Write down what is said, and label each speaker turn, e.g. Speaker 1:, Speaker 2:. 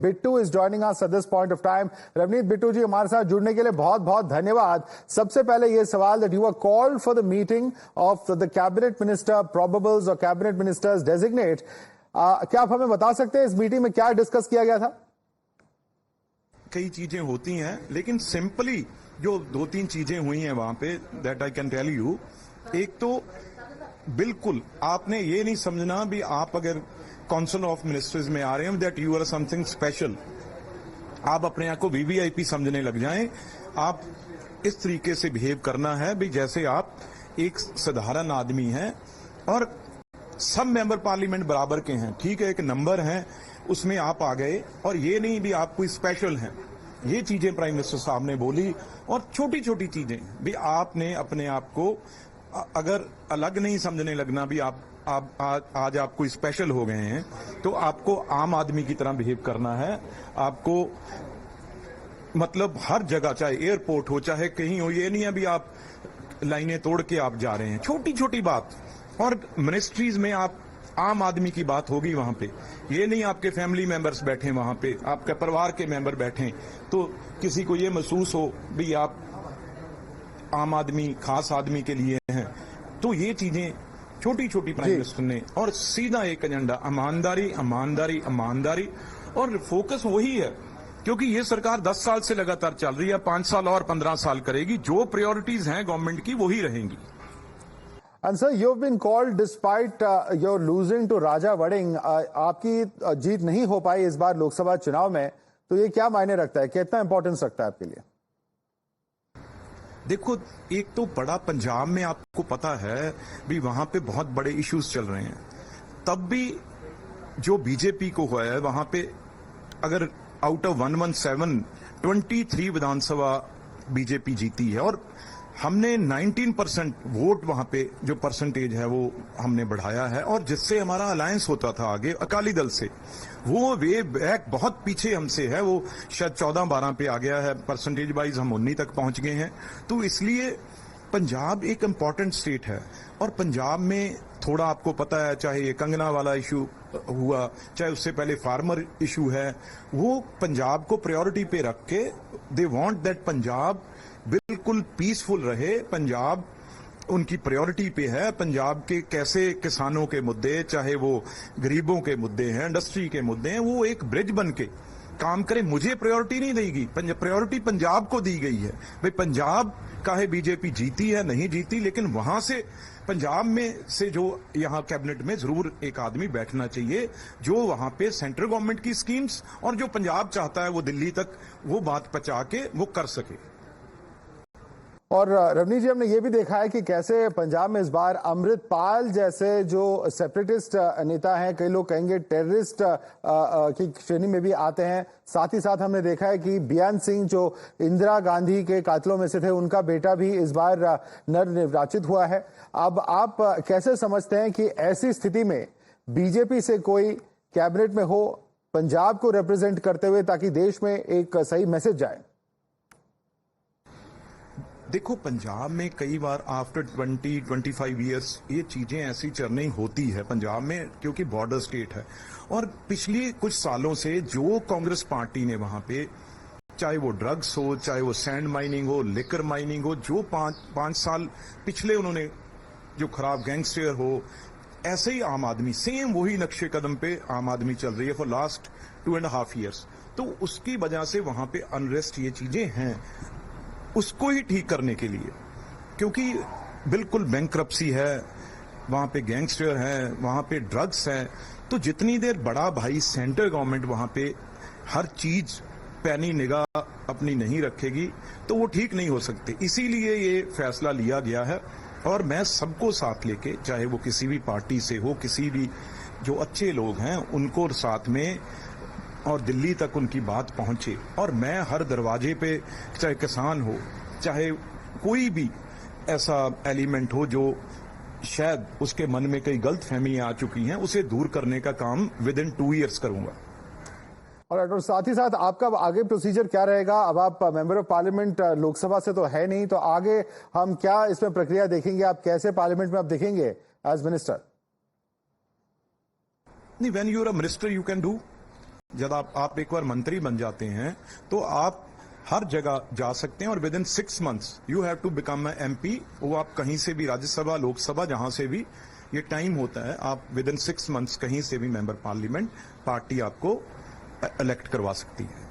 Speaker 1: Bittu is joining us at this point of time. Ravneet Bittu ji, हमारे साथ जुड़ने के लिए बहुत बहुत धन्यवाद। सबसे पहले ये सवाल that you are called for the meeting of the cabinet minister probables और कैबिनेट मिनिस्टर्स डेजिग्नेट, क्या आप हमें बता सकते हैं इस मीटिंग में क्या डिस्कस किया गया था?
Speaker 2: कई चीजें होती हैं, लेकिन सिंपली जो दो तीन चीजें हुई हैं वहां पे that I can tell you. एक तो बिल्कुल आपने ये नहीं समझना भी आप अगर काउंसिल ऑफ मिनिस्टर्स में आ रहे हैं that you are something special, आप अपने आप को वीवीआईपी समझने लग जाएं। आप इस तरीके से बिहेव करना है भी जैसे आप एक साधारण आदमी हैं और सब मेंबर पार्लियामेंट बराबर के हैं। ठीक है, एक नंबर है उसमें आप आ गए और ये नहीं भी आप कोई स्पेशल हैं। ये चीजें प्राइम मिनिस्टर साहब ने बोली और छोटी छोटी चीजें भी आपने अपने आप को अगर अलग नहीं समझने लगना भी आज आप कोई स्पेशल हो गए हैं तो आपको आम आदमी की तरह बिहेव करना है। आपको मतलब हर जगह, चाहे एयरपोर्ट हो चाहे कहीं हो, ये नहीं है भी आप लाइनें तोड़ के आप जा रहे हैं। छोटी छोटी बात, और मिनिस्ट्रीज में आप आम आदमी की बात होगी वहां पे। ये नहीं आपके फैमिली मेंबर्स बैठे वहां पे, आपके परिवार के मेंबर बैठे तो किसी को ये महसूस हो भी आप आम आदमी खास आदमी के लिए हैं। तो ये चीजें छोटी छोटी प्राइम मिनिस्टर ने, और सीधा एक एजेंडा ईमानदारी ईमानदारी ईमानदारी, और फोकस वही है क्योंकि ये सरकार 10 साल से लगातार चल रही है, 5 साल और 15 साल करेगी। जो प्रायोरिटीज हैं गवर्नमेंट की वही रहेंगी।
Speaker 1: And sir, you've been called despite your losing to Raja Wading. आपकी जीत नहीं हो पाई इस बार लोकसभा चुनाव में, तो ये क्या मायने रखता है, कितना इंपॉर्टेंस रखता है आपके लिए?
Speaker 2: देखो, एक तो बड़ा पंजाब में आपको पता है भी वहां पे बहुत बड़े इश्यूज चल रहे हैं। तब भी जो बीजेपी को हुआ है वहां पे अगर आउट ऑफ 117 23 विधानसभा बीजेपी जीती है और हमने 19% वोट वहां पे जो परसेंटेज है वो हमने बढ़ाया है। और जिससे हमारा अलायंस होता था आगे अकाली दल से, वो वे बैक बहुत पीछे हमसे है, वो शायद 14-12 पे आ गया है परसेंटेज वाइज, हम 19 तक पहुंच गए हैं। तो इसलिए पंजाब एक इम्पॉर्टेंट स्टेट है और पंजाब में थोड़ा आपको पता है, चाहे ये कंगना वाला इशू हुआ, चाहे उससे पहले फार्मर इशू है, वो पंजाब को प्रायोरिटी पे रख के दे वांट दैट पंजाब बिल्कुल पीसफुल रहे। पंजाब उनकी प्रायोरिटी पे है। पंजाब के कैसे किसानों के मुद्दे, चाहे वो गरीबों के मुद्दे हैं, इंडस्ट्री के मुद्दे हैं, वो एक ब्रिज बन के काम करे। मुझे प्रायोरिटी नहीं देगी, प्रायोरिटी पंजाब को दी गई है। भाई पंजाब काहे बीजेपी जीती है नहीं जीती, लेकिन वहां से पंजाब में से जो यहाँ कैबिनेट में जरूर एक आदमी बैठना चाहिए जो वहां पे सेंट्रल गवर्नमेंट की स्कीम्स और जो पंजाब चाहता है वो दिल्ली तक वो बात पहुंचा के वो कर सके।
Speaker 1: और रवनीत जी, हमने ये भी देखा है कि कैसे पंजाब में इस बार अमृतपाल जैसे जो सेपरेटिस्ट नेता हैं, कई लोग कहेंगे टेररिस्ट की श्रेणी में भी आते हैं। साथ ही साथ हमने देखा है कि बियान सिंह जो इंदिरा गांधी के कातिलों में से थे, उनका बेटा भी इस बार नवनिर्वाचित हुआ है। अब आप कैसे समझते हैं कि ऐसी स्थिति में बीजेपी से कोई कैबिनेट में हो पंजाब को रिप्रेजेंट करते हुए, ताकि देश में एक सही मैसेज जाए?
Speaker 2: देखो, पंजाब में कई बार आफ्टर 20-25 ईयर्स ये चीजें ऐसी चर्निंग होती है पंजाब में, क्योंकि बॉर्डर स्टेट है। और पिछले कुछ सालों से जो कांग्रेस पार्टी ने वहां पे, चाहे वो ड्रग्स हो, चाहे वो सैंड माइनिंग हो, लिकर माइनिंग हो, जो 5 साल पिछले उन्होंने जो खराब गैंगस्टर हो, ऐसे ही आम आदमी सेम वही नक्शे कदम पे आम आदमी चल रही है फॉर लास्ट 2.5 ईयर्स। तो उसकी वजह से वहां पे अनरेस्ट ये चीजें हैं, उसको ही ठीक करने के लिए, क्योंकि बिल्कुल बैंक्रप्सी है वहां पे, गैंगस्टर है वहां पे, ड्रग्स है। तो जितनी देर बड़ा भाई सेंट्रल गवर्नमेंट वहां पे हर चीज पैनी निगाह अपनी नहीं रखेगी तो वो ठीक नहीं हो सकती। इसीलिए ये फैसला लिया गया है और मैं सबको साथ लेके, चाहे वो किसी भी पार्टी से हो, किसी भी जो अच्छे लोग हैं उनको साथ में, और दिल्ली तक उनकी बात पहुंचे। और मैं हर दरवाजे पे, चाहे किसान हो, चाहे कोई भी ऐसा एलिमेंट हो जो शायद उसके मन में कई गलत फहमियां आ चुकी हैं, उसे दूर करने का काम विद इन 2 ईयर्स करूंगा।
Speaker 1: और साथ ही साथ आपका आगे प्रोसीजर क्या रहेगा? अब आप मेंबर ऑफ पार्लियामेंट लोकसभा से तो है नहीं, तो आगे हम क्या इसमें प्रक्रिया देखेंगे? आप कैसे पार्लियामेंट में आप देखेंगे एज मिनिस्टर?
Speaker 2: नहीं, when you are a minister you can do जब आप एक बार मंत्री बन जाते हैं तो आप हर जगह जा सकते हैं और within 6 months you have to become a MP। वो आप कहीं से भी, राज्यसभा, लोकसभा, जहां से भी ये टाइम होता है, आप विद इन 6 months कहीं से भी मेंबर पार्लियामेंट पार्टी आपको इलेक्ट करवा सकती है।